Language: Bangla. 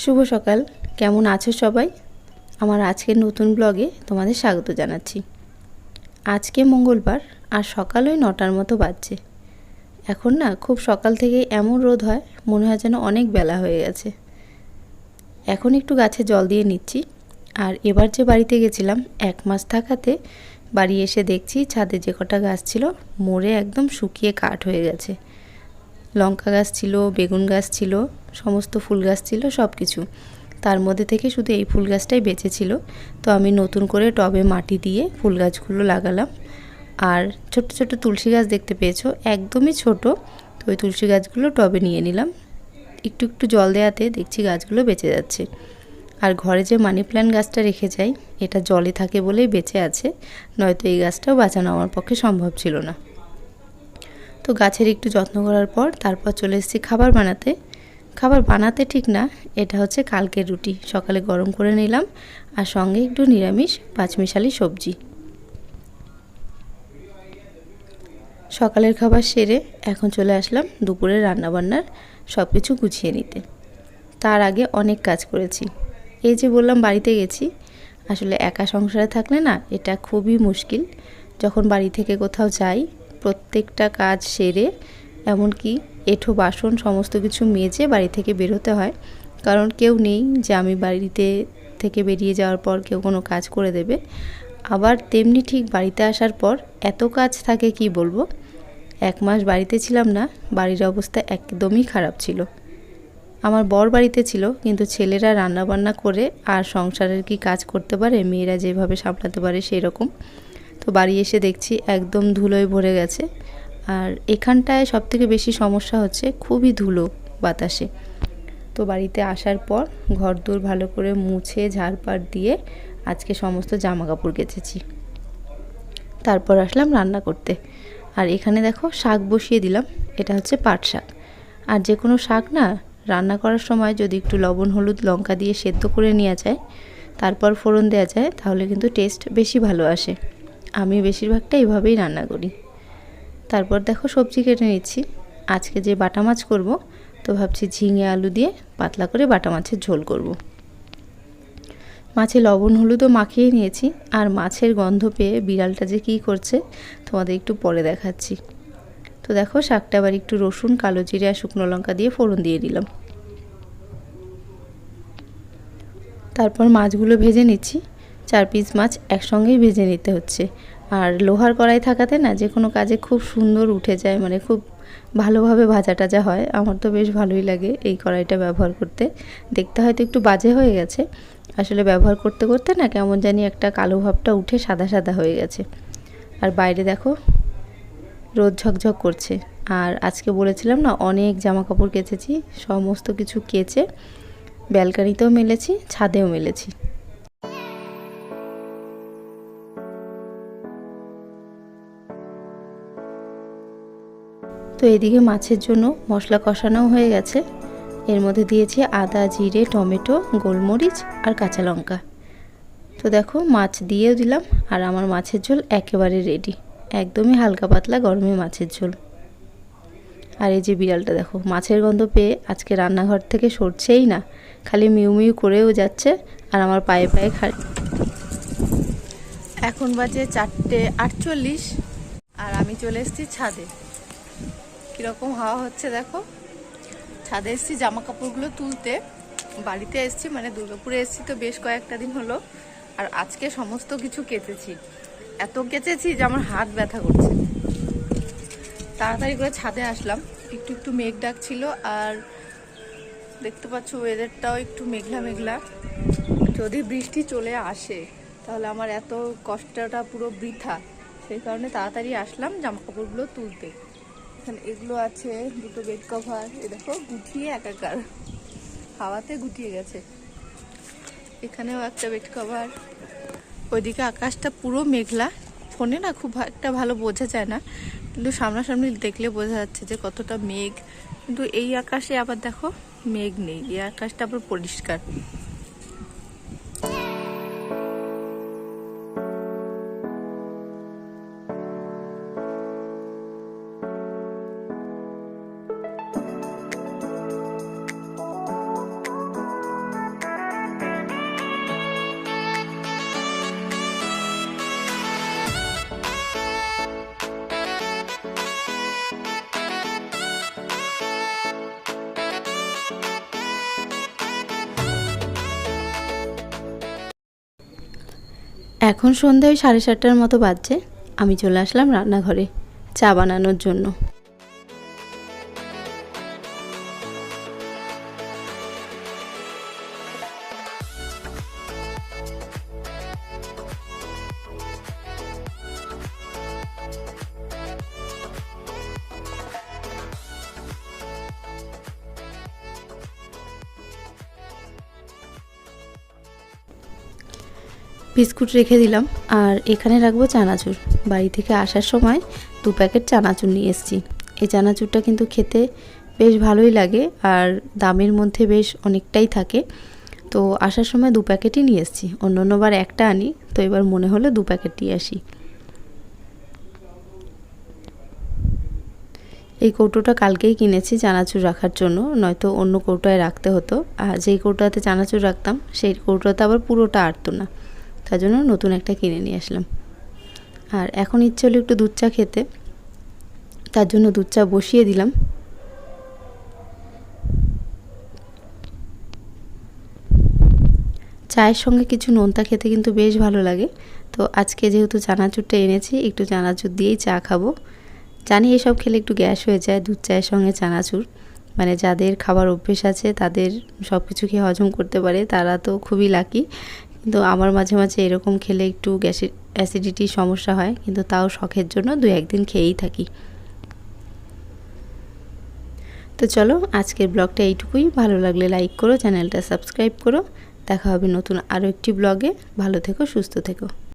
শুভ সকাল। কেমন আছো সবাই? আমার আজকের নতুন ব্লগে তোমাদের স্বাগত জানাচ্ছি। আজকে মঙ্গলবার আর সকাল ওই 9টার মতো বাজছে। এখন না খুব সকাল থেকে এমন রোদ হয়, মনে হয় যেন অনেক বেলা হয়ে গেছে। এখন একটু গাছে জল দিয়ে নিচ্ছি। আর এবার যে বাড়িতে গেছিলাম 1 মাস থাকাতে, বাড়ি এসে দেখছি ছাদে যে কটা গাছ ছিল মরে একদম শুকিয়ে কাঠ হয়ে গেছে। লঙ্কা গাছ ছিল, বেগুন গাছ ছিল, সমস্ত ফুল গাছ ছিল, সব কিছু। তার মধ্যে থেকে শুধু এই ফুল গাছটাই বেঁচে ছিল। তো আমি নতুন করে টবে মাটি দিয়ে ফুল গাছগুলো লাগালাম। আর ছোট ছোট তুলসী গাছ দেখতে পেয়েছো, একদমই ছোট। তো ওই তুলসী গাছগুলো টবে নিয়ে নিলাম। একটু একটু জল দেওয়াতে দেখছি গাছগুলো বেঁচে যাচ্ছে। আর ঘরে যে মানি প্ল্যান্ট গাছটা রেখে যাই, এটা জলে থাকে বলেই বেঁচে আছে, নয়তো এই গাছটাও বাঁচানো আমার পক্ষে সম্ভব ছিল না। তো গাছের একটু যত্ন করার পর তারপর চলে এসেছি খাবার বানাতে। খাবার বানাতে ঠিক না, এটা হচ্ছে কালকের রুটি সকালে গরম করে নিলাম, আর সঙ্গে একটু নিরামিষ পাঁচমিশালি সবজি। সকালের খাবার সেরে এখন চলে আসলাম দুপুরের রান্নাবান্নার সব কিছু গুছিয়ে নিতে। তার আগে অনেক কাজ করেছি। এই যে বললাম বাড়িতে গেছি, আসলে একা সংসারে থাকলে না এটা খুবই মুশকিল। যখন বাড়ি থেকে কোথাও যাই, প্রত্যেকটা কাজ সেরে এমনকি এঁঠো বাসন সমস্ত কিছু মেজে বাড়ি থেকে বেরোতে হয়, কারণ কেউ নেই যে আমি বাড়িতে থেকে বেরিয়ে যাওয়ার পর কেউ কোনো কাজ করে দেবে। আবার তেমনি ঠিক বাড়িতে আসার পর এত কাজ থাকে কি বলবো। 1 মাস বাড়িতে ছিলাম না, বাড়ির অবস্থা একদমই খারাপ ছিল। আমার বর বাড়িতে ছিল, কিন্তু ছেলেরা রান্নাবান্না করে আর সংসারের কি কাজ করতে পারে, মেয়েরা যেভাবে সামলাতে পারে সেই রকম। তো বাড়ি এসে দেখছি একদম ধুলোয় ভরে গেছে। আর এখানটায় সবথেকে বেশি সমস্যা হচ্ছে খুবই ধুলো বাতাসে। তো বাড়িতে আসার পর ঘরদোর ভালো করে মুছে ঝাড়পাট দিয়ে আজকে সমস্ত জামা কাপড় কেচেছি। তারপর আসলাম রান্না করতে। আর এখানে দেখো শাক বসিয়ে দিলাম, এটা হচ্ছে পাট শাক। আর যে কোনো শাক না রান্না করার সময় যদি একটু লবণ হলুদ লঙ্কা দিয়ে সেদ্ধ করে নেওয়া যায়, তারপর ফোড়ন দেওয়া যায়, তাহলে কিন্তু টেস্ট বেশি ভালো আসে। আমি বেশিরভাগটা এইভাবেই রান্না করি। তারপর দেখো সবজি কেটে নিচ্ছি। আজকে যে বাটা মাছ করব, তো ভাবছি ঝিঙে আলু দিয়ে পাতলা করে বাটা মাছের ঝোল করব। মাছে লবণ হলুদও মাখিয়ে নিয়েছি। আর মাছের গন্ধ পেয়ে বিড়ালটা যে কী করছে তোমাদের একটু পরে দেখাচ্ছি। তো দেখো শাকটা আবার একটু রসুন কালো জিরে আর শুকনো লঙ্কা দিয়ে ফোড়ন দিয়ে দিলাম। তারপর মাছগুলো ভেজে নিচ্ছি। 4 পিস মাছ একসঙ্গেই ভেজে নিতে হচ্ছে। আর লোহার কড়াই থাকাতে না যে কোনো কাজে খুব সুন্দর উঠে যায়, মানে খুব ভালোভাবে ভাজা টাজা হয়। আমার তো বেশ ভালোই লাগে এই কড়াইটা ব্যবহার করতে। দেখতে হয়তো একটু বাজে হয়ে গেছে, আসলে ব্যবহার করতে করতে না কেমন জানি একটা কালো ভাবটা উঠে সাদা সাদা হয়ে গেছে। আর বাইরে দেখো রোদ ঝকঝক করছে। আর আজকে বলেছিলাম না অনেক জামা কাপড় কেচেছি, সমস্ত কিছু কেচে ব্যালকানিতেও মেলেছি, ছাদেও মেলেছি। তো এদিকে মাছের জন্য মশলা কষানোও হয়ে গেছে। এর মধ্যে দিয়েছি আদা জিরে টমেটো গোলমরিচ আর কাঁচা লঙ্কা। তো দেখো মাছ দিয়েও দিলাম, আর আমার মাছের ঝোল একেবারে রেডি। একদমই হালকা পাতলা গরমে মাছের ঝোল। আর এই যে বিড়ালটা দেখো মাছের গন্ধ পেয়ে আজকে রান্নাঘর থেকে সরছেই না, খালি মিউ মিউ করেও যাচ্ছে আর আমার পায়ে পায়ে এখন বাজে 4:48 আর আমি চলে এসেছি ছাদে। কীরকম হাওয়া হচ্ছে দেখো। ছাদে এসেছি জামা কাপড়গুলো তুলতে। বাড়িতে এসেছি মানে দুর্গাপুরে এসেছি তো বেশ কয়েকটা দিন হলো। আর আজকে সমস্ত কিছু কেচেছি, এত কেচেছি যে আমার হাত ব্যথা করছে। তাড়াতাড়ি করে ছাদে আসলাম। একটু একটু মেঘ ডাকছিল, আর দেখতে পাচ্ছ ওয়েদারটাও একটু মেঘলা মেঘলা। যদি বৃষ্টি চলে আসে তাহলে আমার এত কষ্টটা পুরো বৃথা। সেই কারণে তাড়াতাড়ি আসলাম জামা কাপড়গুলো তুলতে। এখানে এগুলো আছে, দুটো বেড কভার, এ দেখো গুটিয়ে একাকার, হাওয়াতে গুটিয়ে গেছে। এখানেও একটা বেড কভার। ওইদিকে আকাশটা পুরো মেঘলা, ফোনে না খুব একটা ভালো বোঝা যায় না, কিন্তু সামনাসামনি দেখলে বোঝা যাচ্ছে যে কতটা মেঘ। কিন্তু এই আকাশে আবার দেখো মেঘ নেই, এই আকাশটা আবার পরিষ্কার। এখন সন্ধ্যা ওই 7:30টার মতো বাজছে। আমি চলে আসলাম রান্নাঘরে চা বানানোর জন্য। বিস্কুট রেখে দিলাম আর এখানে রাখবো চানাচুর। বাড়ি থেকে আসার সময় 2 প্যাকেট চানাচুর নিয়ে এসেছি। এই চানাচুরটা কিন্তু খেতে বেশ ভালোই লাগে আর দামের মধ্যে বেশ অনেকটাই থাকে। তো আসার সময় 2 প্যাকেটই নিয়ে এসেছি, অন্যবার একটা আনি, তো এবার মনে হলো 2 প্যাকেট নিয়ে আসি। এই কৌটোটা কালকেই কিনেছি চানাচুর রাখার জন্য, নয়তো অন্য কৌটোয় রাখতে হতো। আর যেই কৌটোতে চানাচুর রাখতাম সেই কৌটোতে আবার পুরোটা আটতো না, তার জন্য নতুন একটা কিনে নিয়ে আসলাম। আর এখন ইচ্ছে হলো একটু দুধ চা খেতে, তার জন্য দুধ চা বসিয়ে দিলাম। চায়ের সঙ্গে কিছু নোনতা খেতে কিন্তু বেশ ভালো লাগে। তো আজকে যেহেতু চানাচুরটা এনেছি, একটু চানাচুর দিয়েই চা খাবো। জানি এসব খেলে একটু গ্যাস হয়ে যায়, দুধ চায়ের সঙ্গে চানাচুর, মানে যাদের খাবার অভ্যেস আছে তাদের সব কিছু খেয়ে হজম করতে পারে, তারা তো খুবই লাকি। কিন্তু আমার মাঝে মাঝে এরকম খেলে একটু গ্যাসের অ্যাসিডিটির সমস্যা হয়, কিন্তু তাও শখের জন্য 2-1 দিন খেয়েই থাকি। তো চলো আজকের ব্লগটা এইটুকুই। ভালো লাগলে লাইক করো, চ্যানেলটা সাবস্ক্রাইব করো। দেখা হবে নতুন আরও একটি ব্লগে। ভালো থেকো, সুস্থ থেকো।